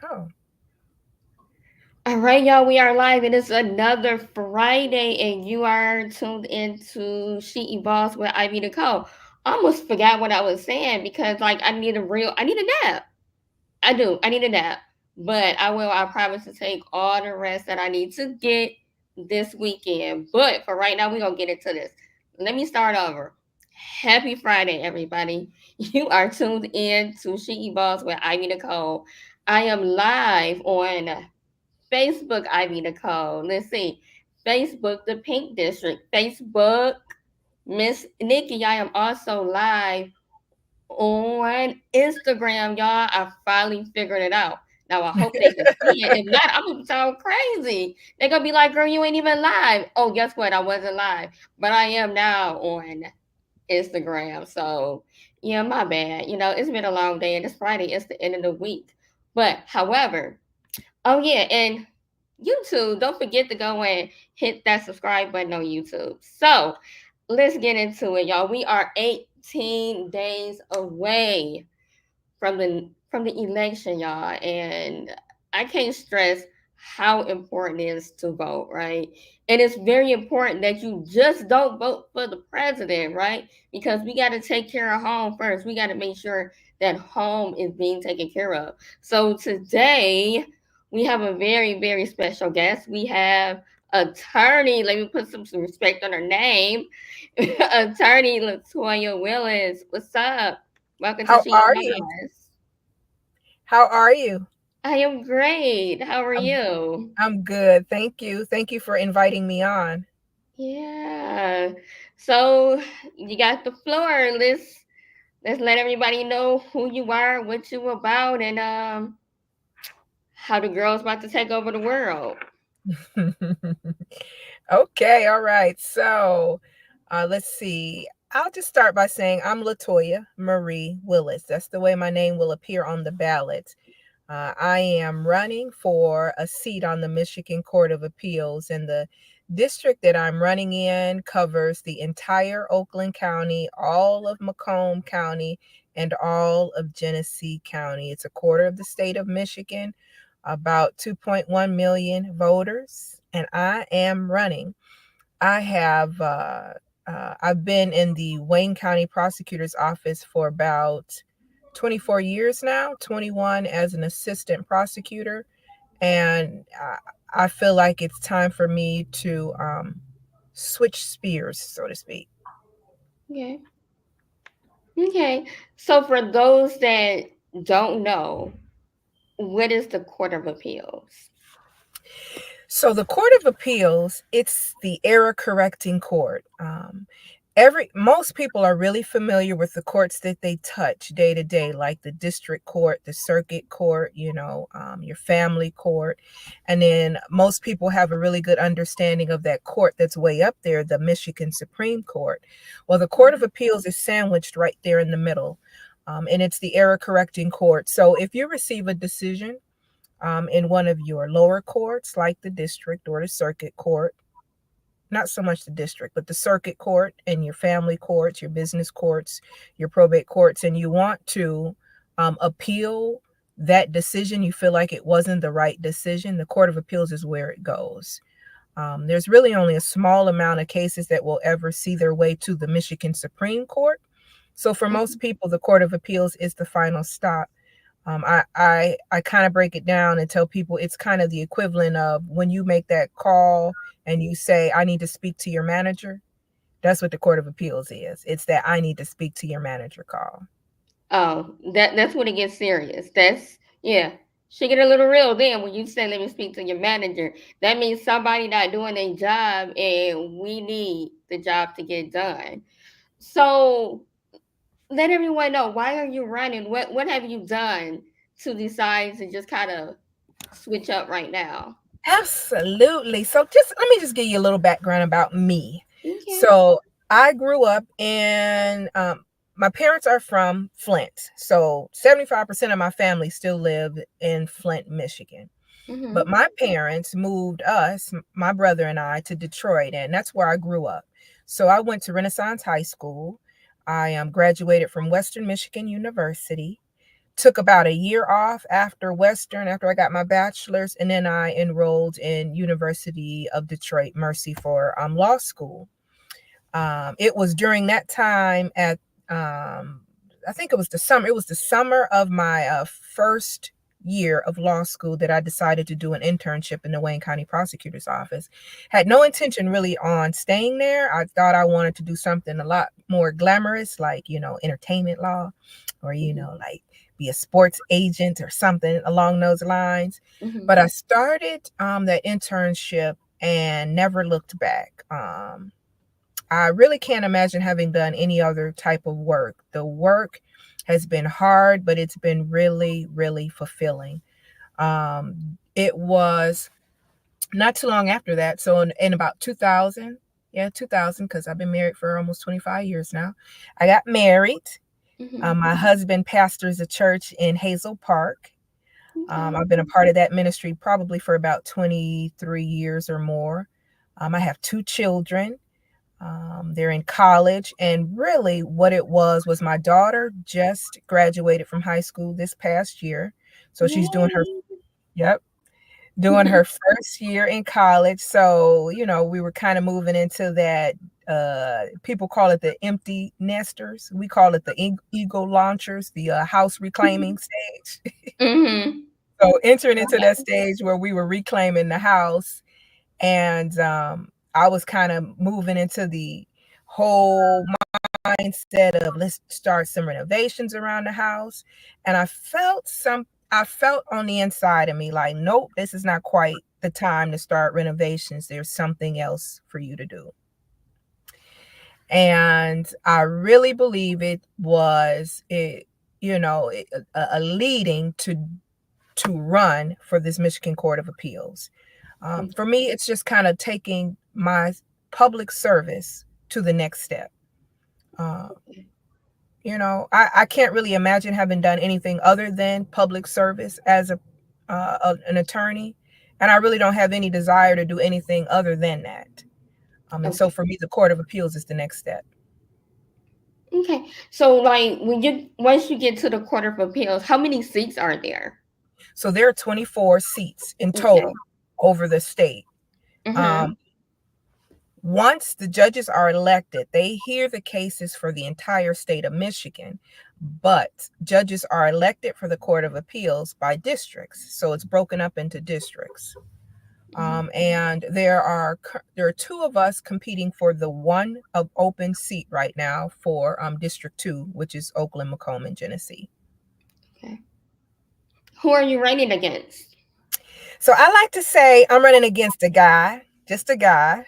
Oh. All right, y'all, we are live. It is another Friday, and you are tuned into She Evolves with Ivy Nicole. I almost forgot what I was saying because, like, I need a nap. I do. I need a nap. But I promise to take all the rest that I need to get this weekend. But for right now, we're going to get into this. Let me start over. Happy Friday, everybody. You are tuned in to She Evolves with Ivy Nicole. I am live on Facebook, Ivy Nicole. Let's see. Facebook, the Pink District. Facebook, Miss Nikki. I am also live on Instagram, y'all. I finally figured it out. Now I hope they can see it. If not, I'm gonna sound crazy. They're gonna be like, "Girl, you ain't even live." Oh, guess what? I wasn't live, but I am now on Instagram. So yeah, my bad. It's been a long day, and it's Friday. It's the end of the week. But however, oh yeah, and YouTube, don't forget to go and hit that subscribe button on YouTube. So let's get into it, y'all. We are 18 days away from the election, y'all, and I can't stress how important it is to vote, right? And it's very important that you just don't vote for the president, right? Because we got to take care of home first. We got to make sure that home is being taken care of. So today we have a very, very special guest. We have attorney, let me put some respect on her name, attorney Latoya Willis. What's up? Welcome to How She are you? Evolves. How are you? I am great. How are I'm you? I'm good. Thank you. Thank you for inviting me on. Yeah. So you got the floor. Let's let everybody know who you are, what you about, and how the girl's about to take over the world. Okay, all right. So, let's see. I'll just start by saying I'm Latoya Marie Willis. That's the way my name will appear on the ballot. I am running for a seat on the Michigan Court of Appeals, and the district that I'm running in covers the entire Oakland County, all of Macomb County, and all of Genesee County. It's a quarter of the state of Michigan, about 2.1 million voters, and I am running. I have I've been in the Wayne County Prosecutor's Office for about 24 years now, 21 as an assistant prosecutor, and I feel like it's time for me to switch spears, so to speak. Okay. Okay. So for those that don't know, what is the Court of Appeals? So the Court of Appeals, it's the error correcting court. Every most people are really familiar with the courts that they touch day to day, like the district court, the circuit court, your family court, and then most people have a really good understanding of that court that's way up there, the Michigan Supreme Court. Well, the Court of Appeals is sandwiched right there in the middle, and it's the error correcting court. So if you receive a decision in one of your lower courts, like the district or the circuit court, not so much the district, but the circuit court and your family courts, your business courts, your probate courts, and you want to appeal that decision, you feel like it wasn't the right decision, the Court of Appeals is where it goes. There's really only a small amount of cases that will ever see their way to the Michigan Supreme Court. So for most people, the Court of Appeals is the final stop. I kind of break it down and tell people it's kind of the equivalent of when you make that call and you say, I need to speak to your manager. That's what the Court of Appeals is. It's that I need to speak to your manager call. Oh, that's when it gets serious. That's yeah. She get a little real then when you say let me speak to your manager. That means somebody not doing their job and we need the job to get done. So let everyone know, why are you running? What have you done to decide to just kind of switch up right now? Absolutely. So just let me just give you a little background about me. Okay. So I grew up in my parents are from Flint. So 75% of my family still live in Flint, Michigan. But Mm-hmm. my parents moved us, my brother and I, to Detroit, and that's where I grew up. So I went to Renaissance High School. I graduated from Western Michigan University, took about a year off after Western, after I got my bachelor's, and then I enrolled in University of Detroit Mercy for law school. It was during that time at I think it was the summer. It was the summer of my first year of law school that I decided to do an internship in the Wayne County Prosecutor's Office. Had no intention really on staying there. I thought I wanted to do something a lot more glamorous, like, entertainment law, or, like be a sports agent or something along those lines. But I started that internship and never looked back. I really can't imagine having done any other type of work. The work has been hard, but it's been really, really fulfilling. It was not too long after that. So in about 2000, 2000, because I've been married for almost 25 years now, I got married. My husband pastors a church in Hazel Park. I've been a part of that ministry probably for about 23 years or more. I have 2 children. They're in college, and really what it was my daughter just graduated from high school this past year. So she's doing her first year in college. So, we were kind of moving into that, people call it the empty nesters. We call it the ego launchers, the house reclaiming stage. So entering into that stage where we were reclaiming the house, and I was kind of moving into the whole mindset of let's start some renovations around the house. And I felt on the inside of me like, nope, this is not quite the time to start renovations. There's something else for you to do. And I really believe it was a leading to run for this Michigan Court of Appeals. For me, it's just kind of taking my public service to the next step. I can't really imagine having done anything other than public service as an attorney, and I really don't have any desire to do anything other than that. And so for me, the Court of Appeals is the next step. Okay, so like once you get to the Court of Appeals, how many seats are there? So there are 24 seats in total over the state. Once the judges are elected, they hear the cases for the entire state of Michigan, but judges are elected for the Court of Appeals by districts. So it's broken up into districts. And there are 2 of us competing for the one open seat right now for District 2, which is Oakland, Macomb, and Genesee. Okay. Who are you running against? So I like to say I'm running against just a guy.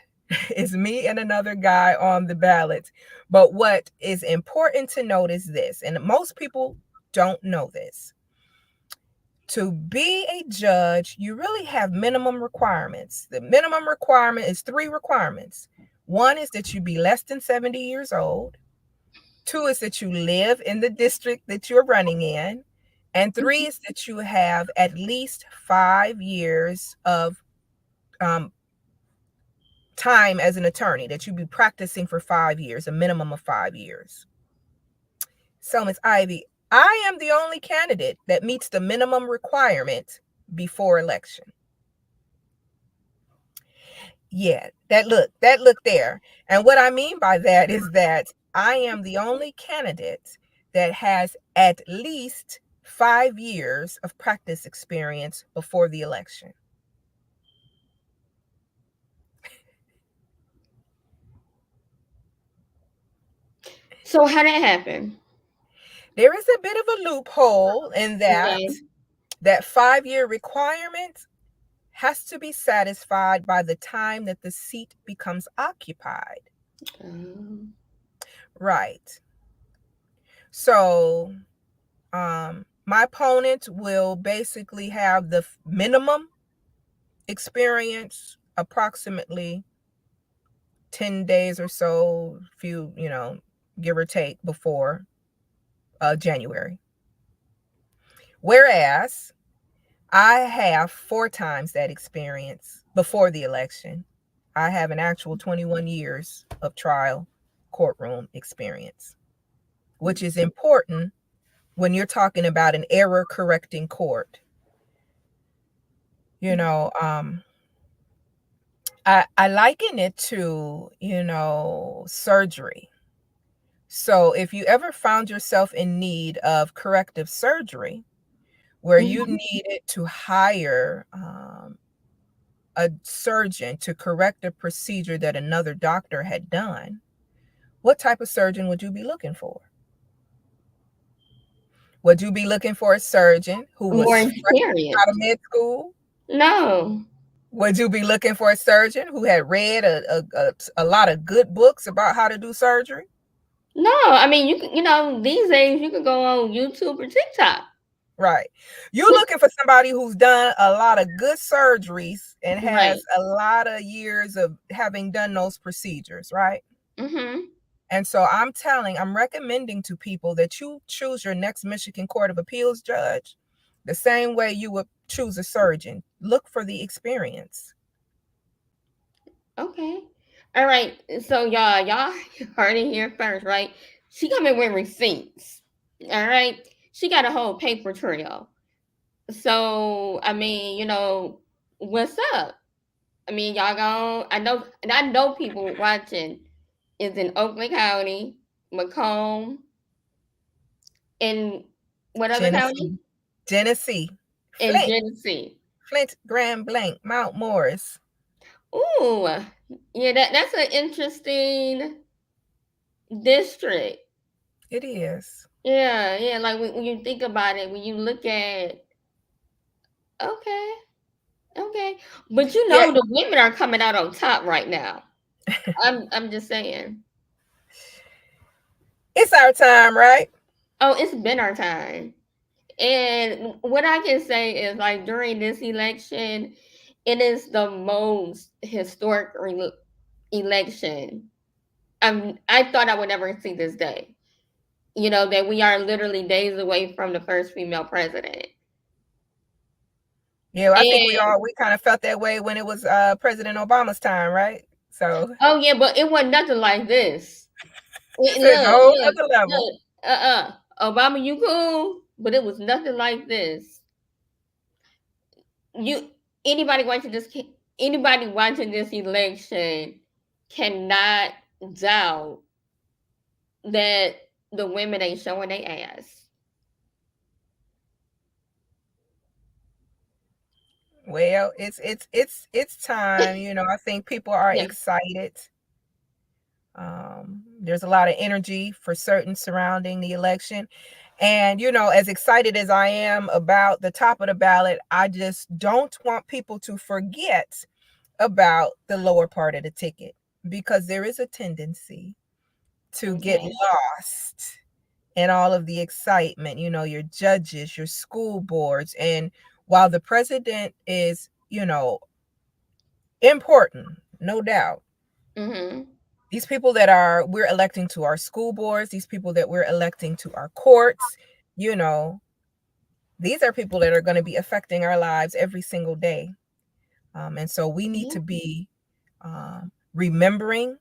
It's me and another guy on the ballot. But what is important to note is this, and most people don't know this. To be a judge, you really have minimum requirements. The minimum requirement is 3 requirements. 1 is that you be less than 70 years old. 2 is that you live in the district that you're running in. And 3 is that you have at least 5 years of time as an attorney, that you be practicing for 5 years, a minimum of 5 years. So, Ms. Ivy, I am the only candidate that meets the minimum requirement before election. Yeah, that look there. And what I mean by that is that I am the only candidate that has at least 5 years of practice experience before the election. So how did that happen? There is a bit of a loophole in that that 5-year requirement has to be satisfied by the time that the seat becomes occupied. Right. So my opponent will basically have the minimum experience, approximately 10 days or so, few, give or take, before January. Whereas I have 4 times that experience before the election. I have an actual 21 years of trial courtroom experience, which is important when you're talking about an error correcting court. You know, I liken it to, surgery. So if you ever found yourself in need of corrective surgery, where you Mhm. needed to hire a surgeon to correct a procedure that another doctor had done, what type of surgeon would you be looking for? Would you be looking for a surgeon who More was fresh out of experienced. med school? No. Would you be looking for a surgeon who had read a lot of good books about how to do surgery? No, I mean, these days you could go on YouTube or TikTok. Right. You're looking for somebody who's done a lot of good surgeries and Right. has a lot of years of having done those procedures, right? Mhm. And so I'm recommending to people that you choose your next Michigan Court of Appeals judge the same way you would choose a surgeon. Look for the experience. Okay. All right. So y'all heard it here first, right? She coming with receipts. All right. She got a whole paper trail. So I mean, what's up? I mean, y'all go. I know people watching is in Oakland County, Macomb, and what other county? Genesee, Genesee, In Flint, Genesee. Flint, Grand Blanc, Mount Morris. Ooh, yeah, that's an interesting district. It is. Yeah, yeah. Like when you think about it, when you look at, okay, okay, but Yeah, the women are coming out on top right now. I'm just saying. it's our time, right? Oh, it's been our time. And what I can say is like during this election, it is the most historic election. I thought I would never see this day. That we are literally days away from the first female president. Yeah, I think And we kind of felt that way when it was President Obama's time, right? So oh yeah, but it wasn't nothing like this. this is a Look, whole look, other level. look. Obama, you cool, but it was nothing like this. You anybody watching this anybody watching this election cannot doubt that the women ain't showing their ass. Well, it's time. I think people are Yeah. excited. There's a lot of energy for certain surrounding the election. And, as excited as I am about the top of the ballot, I just don't want people to forget about the lower part of the ticket because there is a tendency to get Okay. lost in all of the excitement, your judges, your school boards. And while the president is, important, no doubt, Mhm. these people that we're electing to our school boards, these people that we're electing to our courts, you know, these are people that are going to be affecting our lives every single day. And so we need Yeah. to be remembering,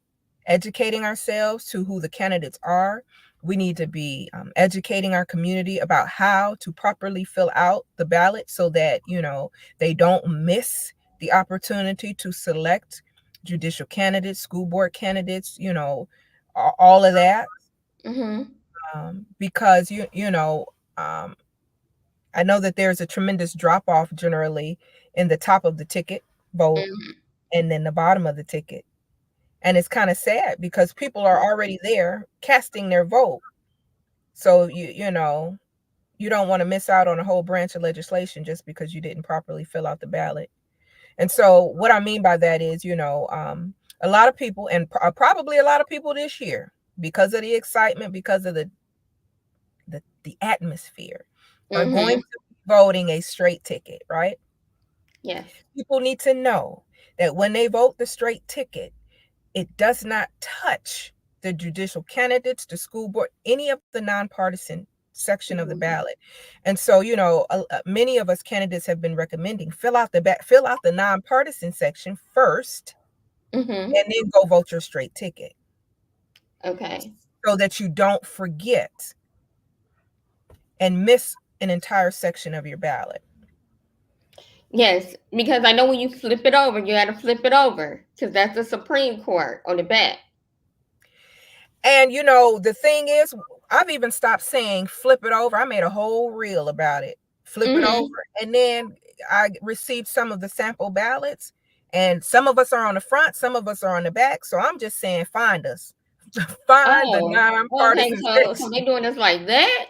educating ourselves to who the candidates are. We need to be educating our community about how to properly fill out the ballot so that, they don't miss the opportunity to select judicial candidates, school board candidates, all of that. Mhm. Because, um, I know that there's a tremendous drop off generally in the top of the ticket vote Mhm. and then the bottom of the ticket. And it's kind of sad because people are already there casting their vote. So you don't want to miss out on a whole branch of legislation just because you didn't properly fill out the ballot. And so what I mean by that is, a lot of people and probably a lot of people this year, because of the excitement, because of the atmosphere, are going Mhm. to be voting a straight ticket, right? Yes. People need to know that when they vote the straight ticket, it does not touch the judicial candidates, the school board, any of the nonpartisan section of the Mhm. ballot. And so, many of us candidates have been recommending fill out the nonpartisan section first, Mhm. and then go vote your straight ticket, Okay. so that you don't forget. and miss an entire section of your ballot. Yes, because I know when you flip it over, you got to flip it over because that's the Supreme Court on the back. And you know, the thing is, I've even stopped saying flip it over. I made a whole reel about it. Flip it over. And then I received some of the sample ballots, and some of us are on the front, some of us are on the back. So I'm just saying, find us. Find the Oh, okay. nonpartisan So section. they doing this like that?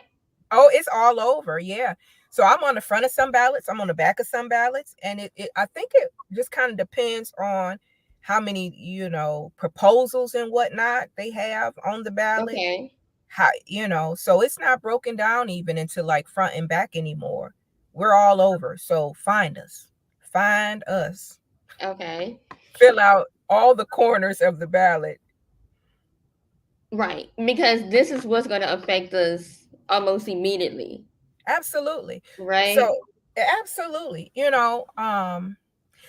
Oh, it's all over. Yeah. So I'm on the front of some ballots, I'm on the back of some ballots, and I think it just kind of depends on how many, you know, proposals and whatnot they have on the ballot. Okay. How, you know, so it's not broken down even into like front and back anymore. We're all over. So find us. Find us. Okay. Fill out all the corners of the ballot. Right. Because this is what's going to affect us almost immediately. Absolutely. Right. So absolutely, you know,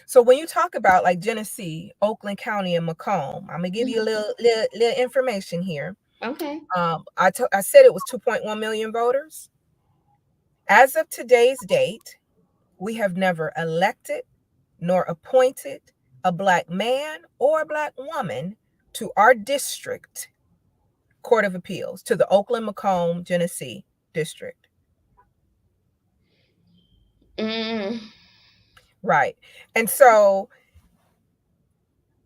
so when you talk about like Genesee, Oakland County, and Macomb, I'm gonna give you a Mhm. little information here. Okay. I said it was 2.1 million voters. As of today's date, we have never elected nor appointed a Black man or a Black woman to our district Court of Appeals, to the Oakland, Macomb, Genesee district. Mm. Right. And so,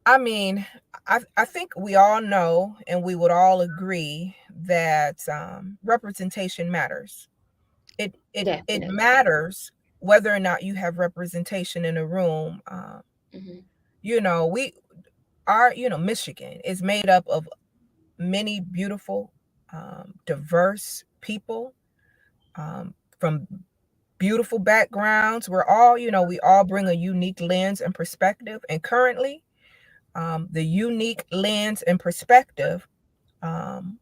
I mean, I think we all know and we would all agree that representation matters. It Definitely. matters whether or not you have representation in a room. Hmm. You know, Michigan is made up of many beautiful, diverse people, from beautiful backgrounds. We all bring a unique lens and perspective. And currently, the unique lens and perspective um,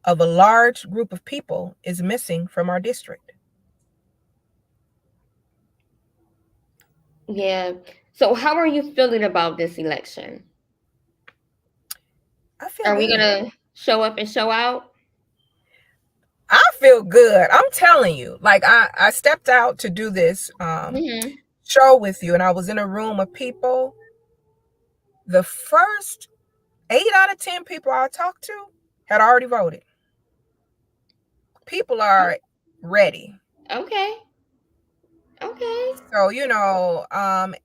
of a large group of people is missing from our district. Yeah. So how are you feeling about this election? I feel Are we good. gonna show up and show out? I feel good. I'm telling you. Like I stepped out to do this Hmm. show with you, and I was in a room of people. The first 8 out of 10 people I talked to had already voted. People are ready. Okay. Okay. So,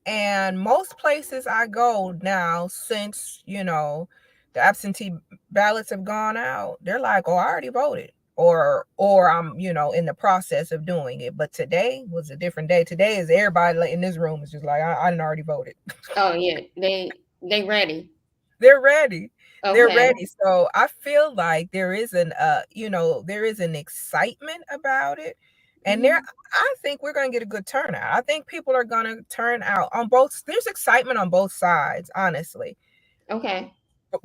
and most places I go now, since, the absentee ballots have gone out, they're like, oh, I already voted. Or I'm, in the process of doing it. But today was a different day. Today is everybody in this room is just like, I didn't already voted. Oh yeah. They ready. They're ready. They're Okay. ready. So I feel like there is an excitement about it. And Hmm. I think we're going to get a good turnout. I think people are going to turn out on both. There's excitement on both sides, honestly. Okay. But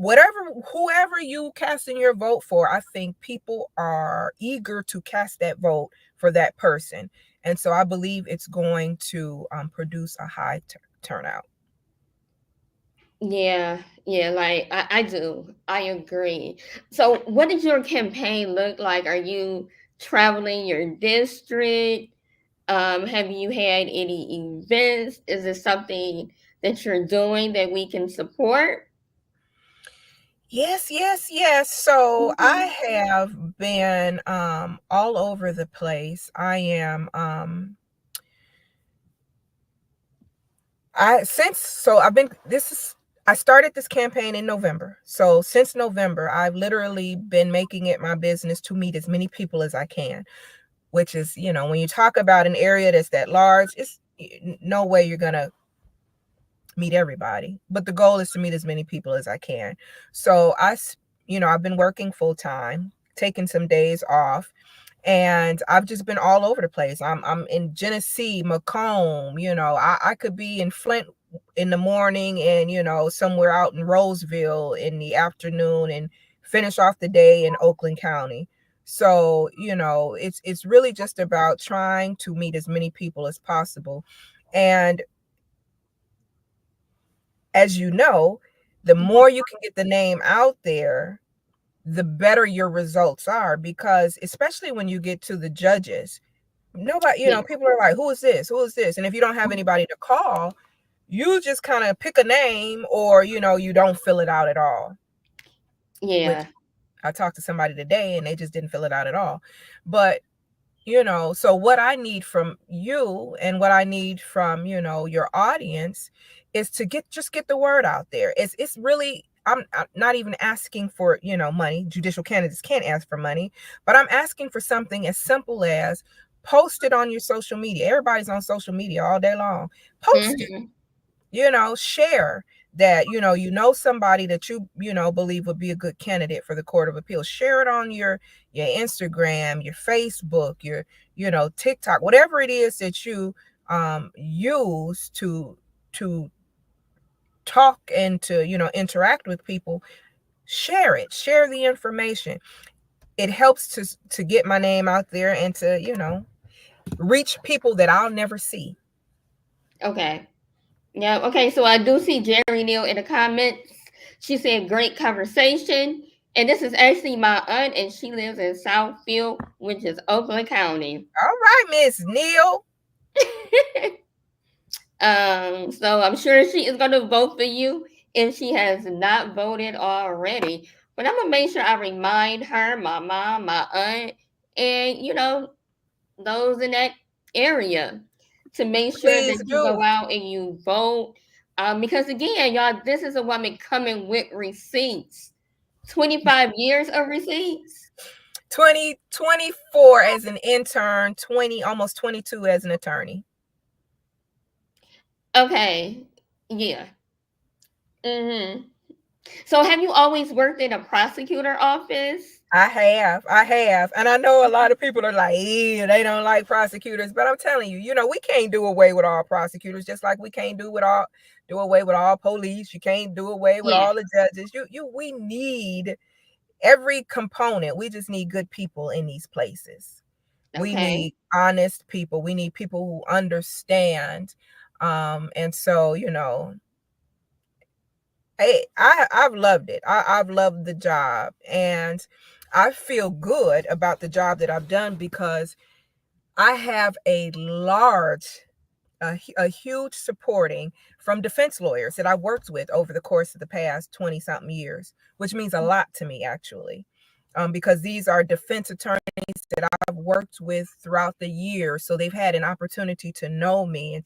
whoever you casting your vote for, I think people are eager to cast that vote for that person. And so I believe it's going to produce a high turnout. Yeah, yeah, like I do. I agree. So, what does your campaign look like? Are you traveling your district? Have you had any events? Is it something that you're doing that we can support? Yes, yes, yes. So I Mhm. have been all over the place. I started this campaign in November. So since November, I've literally been making it my business to meet as many people as I can, which is, when you talk about an area that's that large, it's no way you're going to meet everybody, but the goal is to meet as many people as I can. So I've been working full time, taking some days off, and I've just been all over the place. I'm in Genesee, Macomb. I could be in Flint in the morning, and somewhere out in Roseville in the afternoon, and finish off the day in Oakland County. So it's really just about trying to meet as many people as possible. And as you know, the Mhm. more you can get the name out there, the better your results are, because especially when you get to the judges, nobody, Yeah. people are like, who is this? Who is this? And if you don't have anybody to call, you just kind of pick a name, or, you don't fill it out at all, which Yeah. I talked to somebody today and they just didn't fill it out at all. But, so what I need from you and what I need from, your audience is to get the word out there. It's really, I'm not even asking for, money. Judicial candidates can't ask for money, but I'm asking for something as simple as post it on your social media. Everybody's on social media all day long. Post it, Hmm. share that, somebody that you believe would be a good candidate for the Court of Appeals. Share it on your Instagram, your Facebook, your, TikTok, whatever it is that you use to talk and to, interact with people. Share it, share the information. It helps to get my name out there and to, reach people that I'll never see. Okay. Yeah. Okay. So I do see Jerry Neal in the comments. She said, "Great conversation." And this is actually my aunt, and she lives in Southfield, which is Oakland County. All right, Miss Neal. So I'm sure she is going to vote for you if she has not voted already. But I'm gonna make sure I remind her, my mom, my aunt, and those in that area to make sure Please that you do. go out and you vote. Because again, y'all, this is a woman coming with receipts. 25 years of receipts. 2024 as an intern, 20, almost 22 as an attorney. Okay. Yeah. Mm-hmm. So have you always worked in a prosecutor office? I have. And I know a lot of people are like, ew, they don't like prosecutors. But I'm telling you, we can't do away with all prosecutors, just like we can't do away with all police. You can't do away with Yeah. all the judges. We need every component. We just need good people in these places. We Okay. need honest people. We need people who understand. And so, I've loved it. I've loved the job, and I feel good about the job that I've done because I have a huge supporting from defense lawyers that I worked with over the course of the past 20 something years, which means a lot to me, actually. Because these are defense attorneys that I've worked with throughout the years. So they've had an opportunity to know me and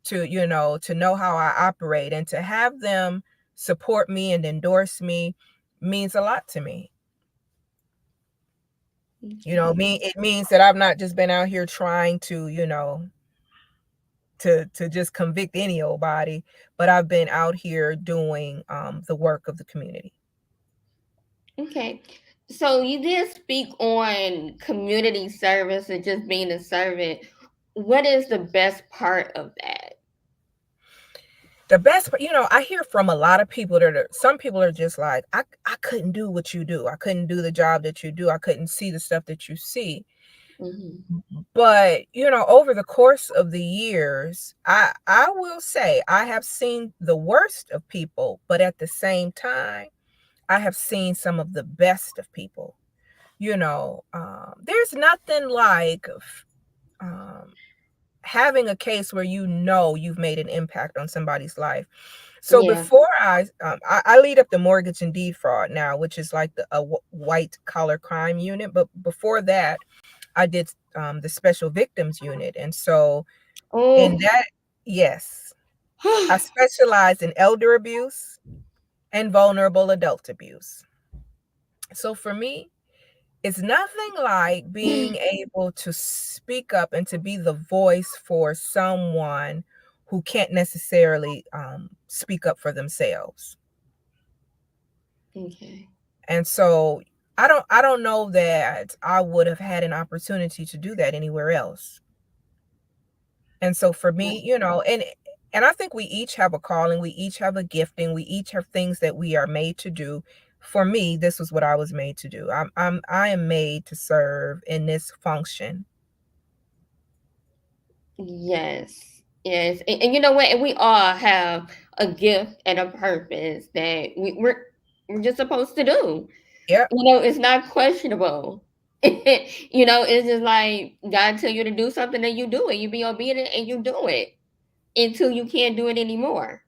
to know how I operate, and to have them support me and endorse me means a lot to me. Okay. It means that I've not just been out here trying to, to just convict any old body, but I've been out here doing the work of the community. Okay. So you did speak on community service and just being a servant. What is the best part of that? The best, I hear from a lot of people some people are just like, I couldn't do what you do. I couldn't do the job that you do. I couldn't see the stuff that you see. Hmm. But, over the course of the years, I will say I have seen the worst of people, but at the same time, I have seen some of the best of people. There's nothing like um, having a case where you've made an impact on somebody's life. So Yeah. before I lead up the mortgage and deed fraud now, which is like white collar crime unit. But before that, I did the special victims unit. And so in Oh. that, yes, I specialize in elder abuse and vulnerable adult abuse. So for me, it's nothing like being able to speak up and to be the voice for someone who can't necessarily speak up for themselves. Okay. And so I don't know that I would have had an opportunity to do that anywhere else. And so for me, and I think we each have a calling, we each have a gifting, we each have things that we are made to do. For me, this was what I was made to do. I am made to serve in this function. Yes. Yes. And you know what? And we all have a gift and a purpose that we're just supposed to do. Yep. It's not questionable. It's just like God tell you to do something and you do it. You be obedient and you do it until you can't do it anymore.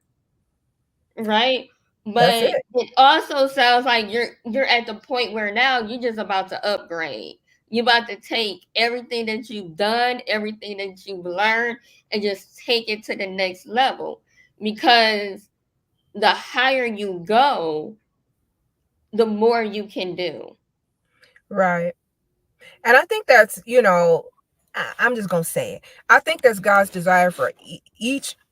Right? That's But it. it also sounds like you're at the point where now you're just about to upgrade. You're about to take everything that you've done, everything that you've learned, and just take it to the next level. Because the higher you go, the more you can do. Right. And I think that's, I'm just going to say it. I think that's God's desire for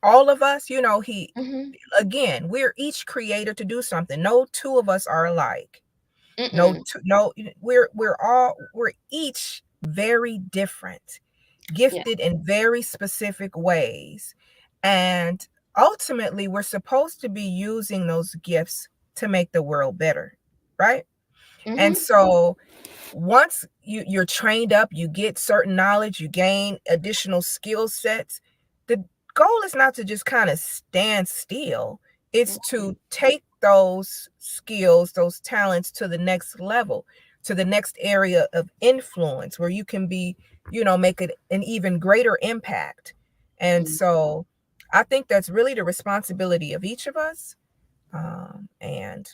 all of us. Mm-hmm. Again, we're each created to do something. No two of us are alike. No, Mm-mm. no, we're each very different, Yeah. gifted in very specific ways. And ultimately, we're supposed to be using those gifts to make the world better, right? And Mm-hmm. so once you're trained up, you get certain knowledge, you gain additional skill sets. The goal is not to just kind of stand still. It's to take those skills, those talents to the next level, to the next area of influence where you can be, make it an even greater impact. And Mm-hmm. so I think that's really the responsibility of each of us. And,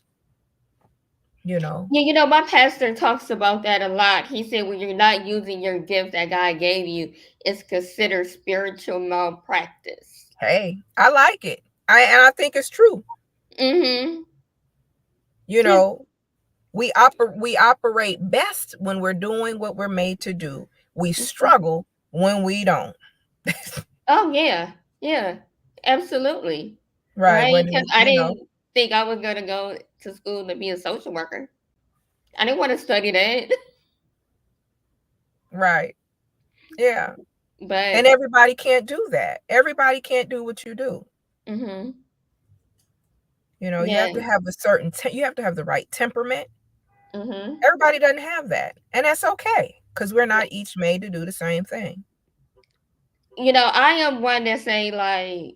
you know, Yeah, my pastor talks about that a lot. He said when you're not using your gift that God gave you, it's considered spiritual malpractice. hey, I like it. And I think it's true. Mm-hmm. You Yeah. know, we operate best when we're doing what we're made to do. We struggle when we don't. Oh yeah, yeah, absolutely. Right. Right? When Because I didn't think I was gonna go to school to be a social worker. I didn't want to study that, right. Yeah. And but everybody can't do that. Everybody can't do what you do. mm-hmm. You have to Yeah. have you have to have the right temperament. Mm-hmm. Everybody doesn't have that. And that's okay because we're not each made to do the same thing. I am one that say like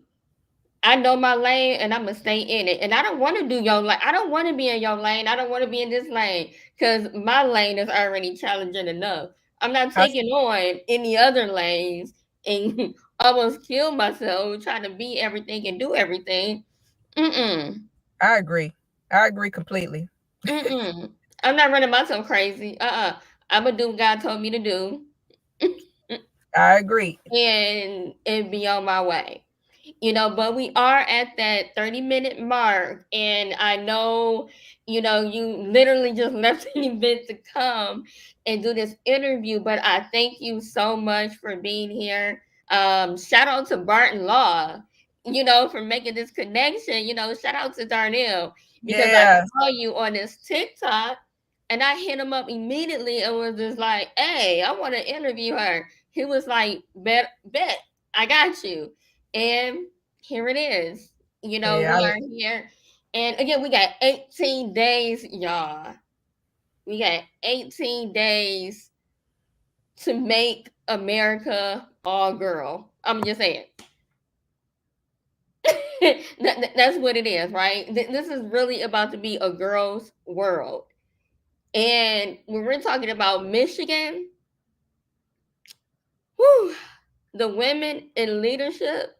I know my lane and I'm gonna stay in it. And I don't want to do your lane. I don't want to be in your lane. I don't want to be in this lane because my lane is already challenging enough. I'm not I, taking on any other lanes and almost kill myself trying to be everything and do everything. Mm-mm. I agree. I agree completely. Mm-mm. I'm not running myself crazy. I'm gonna do what God told me to do I agree. and be on my way. But we are at that 30-minute mark. And I know, you literally just left an event to come and do this interview, but I thank you so much for being here. Shout out to Barton Law, for making this connection. Shout out to Darnell because I Yeah. saw you on this TikTok and I hit him up immediately and was just like, hey, I want to interview her. He was like, bet, I got you. And here it is. Yeah. We are here. And again, we got 18 days, y'all. We got 18 days to make America all girl. I'm just saying. That's what it is, right? This is really about to be a girl's world. And when we're talking about Michigan, whew, the women in leadership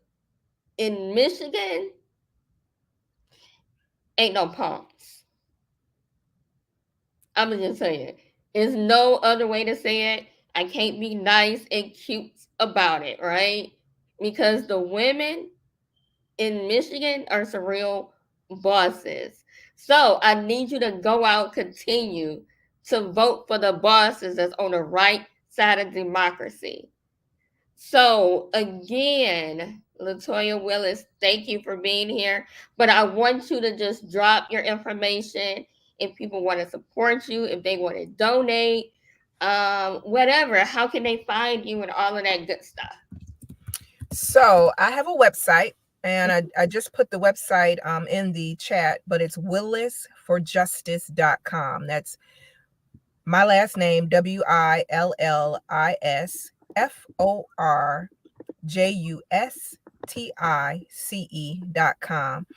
in Michigan ain't no punks. I'm gonna just say it. There's no other way to say it. I can't be nice and cute about it, right? Because the women in Michigan are some real bosses. So I need you to go out, continue to vote for the bosses that's on the right side of democracy. So again, Latoya Willis, thank you for being here. But I want you to just drop your information if people want to support you, if they want to donate, whatever. How can they find you and all of that good stuff? So I have a website, and I just put the website in the chat, but it's willisforjustice.com. That's my last name, WILLISFORJUSTICE.com.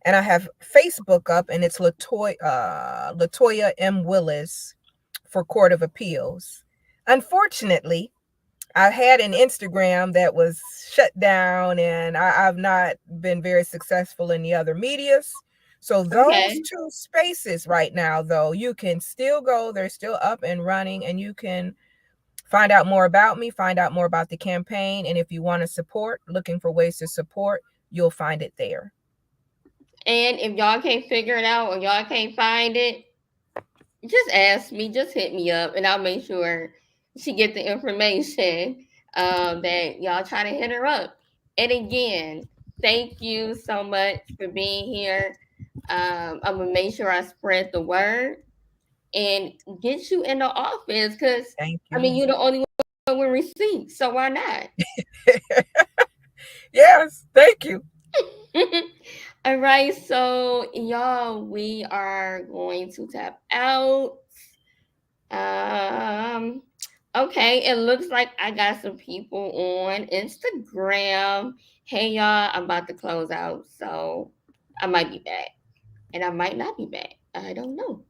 And I have Facebook up, and it's Latoya M. Willis for Court of Appeals. Unfortunately, I had an Instagram that was shut down, and I've not been very successful in the other medias. So those Okay. two spaces right now, though, you can still go. They're still up and running, and you can find out more about me, find out more about the campaign, and if you want to support, looking for ways to support, you'll find it there. And if y'all can't figure it out or y'all can't find it, just ask me, just hit me up, and I'll make sure she get the information that y'all try to hit her up. And again, thank you so much for being here. I'm gonna make sure I spread the word and get you in the office because Thank I mean you. you're the only one with receipts, so why not? Yes, thank you. All right, so y'all, we are going to tap out. Um, okay, it looks like I got some people on Instagram. Hey y'all, I'm about to close out, so I might be back, and I might not be back. I don't know.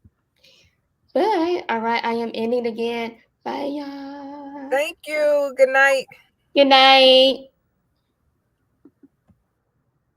But all right, I am ending again. Bye y'all. Thank you. Good night. Good night.